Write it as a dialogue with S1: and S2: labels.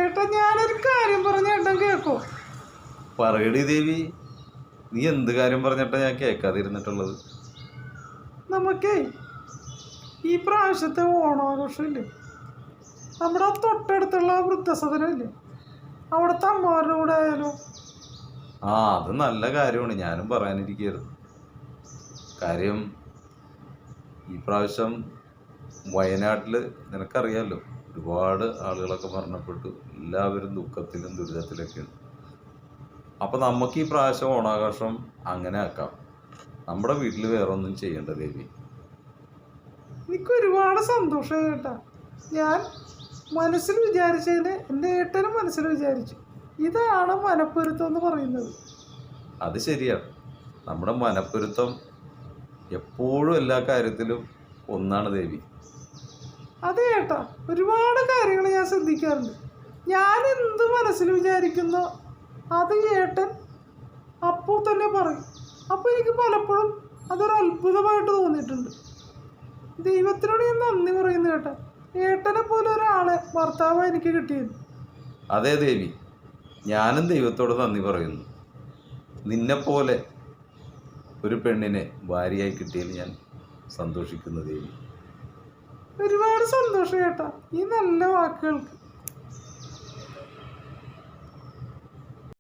S1: ഏട്ടാ ഞാനൊരു കാര്യം പറഞ്ഞ ഏട്ടൻ കേൾക്കോ?
S2: പറയടി ദേവി, നീ എന്ത് കാര്യം പറഞ്ഞിട്ടാ ഞാൻ കേൾക്കാതിരുന്നിട്ടുള്ളത്?
S1: നമുക്കേ ഈ പ്രാവശ്യത്തെ ഓണാഘോഷമില്ലേ, നമ്മുടെ തൊട്ടടുത്തുള്ള വൃദ്ധസദനമില്ലേ, അവിടുത്തെ അമ്മമാരുടെ കൂടെ ആയാലോ?
S2: അത് നല്ല കാര്യമാണ്. ഞാനും പറയാനിരിക്കുകയായിരുന്നു. കാര്യം ഈ പ്രാവശ്യം വയനാട്ടിൽ നിനക്കറിയാമല്ലോ, ഒരുപാട് ആളുകളൊക്കെ മരണപ്പെട്ടു. എല്ലാവരും ദുഃഖത്തിലും ദുരിതത്തിലൊക്കെയാണ്. അപ്പം നമുക്ക് ഈ പ്രാവശ്യം ഓണാഘോഷം അങ്ങനെ ആക്കാം. നമ്മുടെ വീട്ടിൽ വേറെ ഒന്നും ചെയ്യേണ്ട ദേവി.
S1: എനിക്ക് ഒരുപാട് സന്തോഷമായി കേട്ടാ. ഞാൻ മനസ്സിൽ വിചാരിച്ചതിന് എൻ്റെ ഏട്ടനും മനസ്സിൽ വിചാരിച്ചു. ഇതാണ് മനപ്പൊരുത്തം എന്ന് പറയുന്നത്.
S2: അത് ശരിയാണ്. നമ്മുടെ മനപ്പൊരുത്തം എപ്പോഴും എല്ലാ കാര്യത്തിലും ഒന്നാണ് ദേവി.
S1: അതെ ഏട്ടാ, ഒരുപാട് കാര്യങ്ങൾ ഞാൻ ശ്രദ്ധിക്കാറുണ്ട്. ഞാൻ എന്ത് മനസ്സിൽ വിചാരിക്കുന്നോ അത് ഏട്ടൻ അപ്പോൾ തന്നെ പറയും. അപ്പോൾ എനിക്ക് പലപ്പോഴും അതൊരു അത്ഭുതമായിട്ട് തോന്നിയിട്ടുണ്ട്. ദൈവത്തിനോട് ഞാൻ നന്ദി പറയുന്നു ഏട്ടാ, ഏട്ടനെ പോലെ ഒരാളെ ഭർത്താവ് എനിക്ക് കിട്ടിയത്.
S2: അതേ ദേവി, ഞാനും ദൈവത്തോട് നന്ദി പറയുന്നു. നിന്നെപ്പോലെ ഒരു പെണ്ണിനെ ഭാര്യയായി കിട്ടിയതിൽ ഞാൻ സന്തോഷിക്കുന്നു ദേവി.
S1: ഒരുപാട് സന്തോഷം ഏട്ടാ ഈ നല്ല വാക്കുകൾക്ക്.